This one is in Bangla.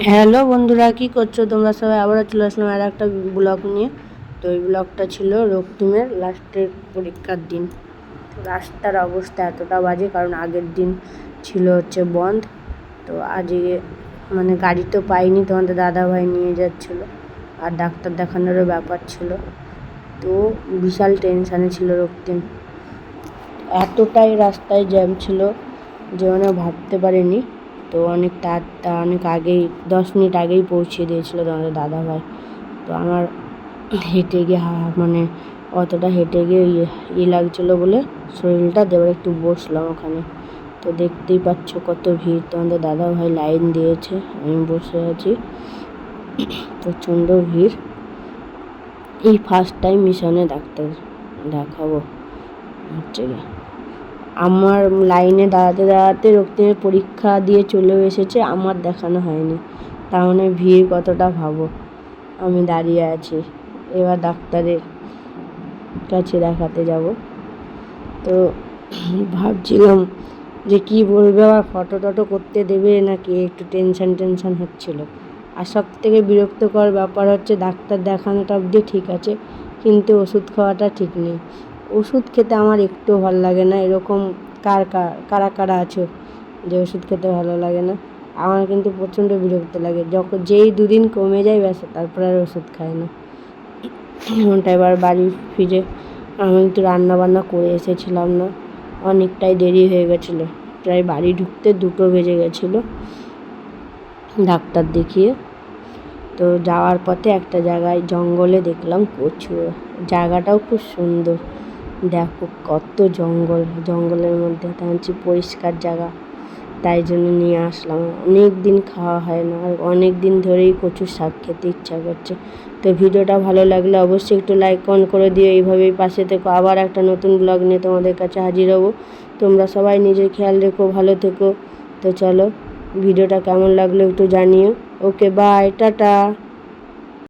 হ্যালো বন্ধুরা, কি করছো তোমরা সবাই? আবারও চলে আসলাম আর একটা ব্লগ নিয়ে। তো এই ব্লগটা ছিল রক্তিমের লাস্টের পরীক্ষার দিন। রাস্তার অবস্থা এতটা বাজে, কারণ আগের দিন ছিল হচ্ছে বন্ধ। তো আজকে মানে গাড়ি তো পাইনি, তোমাদের দাদাভাই নিয়ে যাচ্ছিলো, আর ডাক্তার দেখানোরও ব্যাপার ছিল। তো বিশাল টেনশানে ছিল রক্তিম। এতটাই রাস্তায় জ্যাম ছিল যে মানে ভাবতে পারিনি। তো অনেক আগেই 10 মিনিট আগেই পৌঁছে দিয়েছিল তোমাদের দাদাভাই। তো আমার হেঁটে গিয়ে মানে অতটা হেঁটে গিয়ে লাগছিলো বলে শরীরটা দেবার একটু বসলাম ওখানে। তো দেখতেই পাচ্ছ কত ভিড়। তোমাদের দাদাভাই লাইন দিয়েছে, আমি বসে আছি, প্রচণ্ড ভিড়। এই ফার্স্ট টাইম মিশনে ডাক্তার দেখাবো হচ্ছে গিয়ে। আমার লাইনে দাঁড়াতে রক্তিমের পরীক্ষা দিয়ে চলেও এসেছে, আমার দেখানো হয়নি। তার মানে ভিড় কতটা ভাবো। আমি দাঁড়িয়ে আছি, এবার ডাক্তারের কাছে দেখাতে যাব। তো ভাবছিলাম যে কি বলবে, আবার ফটো টটো করতে দেবে নাকি, একটু টেনশান হচ্ছিল। আর সব থেকে বিরক্তকর ব্যাপার হচ্ছে ডাক্তার দেখানোটা অবধি ঠিক আছে, কিন্তু ওষুধ খাওয়াটা ঠিক নেই। ওষুধ খেতে আমার একটু ভালো লাগে না। এরকম কারা আছো যে ওষুধ খেতে ভালো লাগে না? আমার কিন্তু প্রচণ্ড বিরক্ত লাগে। যেই 2 দিন কমে যায় ব্যাস, তারপর আর ওষুধ খায় না। এমনটা এবার বাড়ি ফিরে আমি একটু রান্নাবান্না করে এসেছিলাম না, অনেকটাই দেরি হয়ে গেছিলো। প্রায় বাড়ি ঢুকতে 2টো বেজে গেছিলো ডাক্তার দেখিয়ে। তো যাওয়ার পথে একটা জায়গায় জঙ্গলে দেখলাম কচু। জায়গাটাও খুব সুন্দর, দেখো কত জঙ্গলের মধ্যে। তার হচ্ছে পরিষ্কার জায়গা, তাই জন্য নিয়ে আসলাম। অনেক দিন খাওয়া হয় না, আর অনেক দিন ধরেই কচুর শাক খেতে ইচ্ছা করছে। তো ভিডিওটা ভালো লাগলে অবশ্যই একটু লাইক কমেন্ট করে দিও। এইভাবেই পাশে থেকো, আবার একটা নতুন ব্লগ নিয়ে তোমাদের কাছে হাজির হব। তোমরা সবাই নিজের খেয়াল রেখো, ভালো থেকো। তো চলো, ভিডিওটা কেমন লাগলো একটু জানিও। ওকে, বাই, টাটা।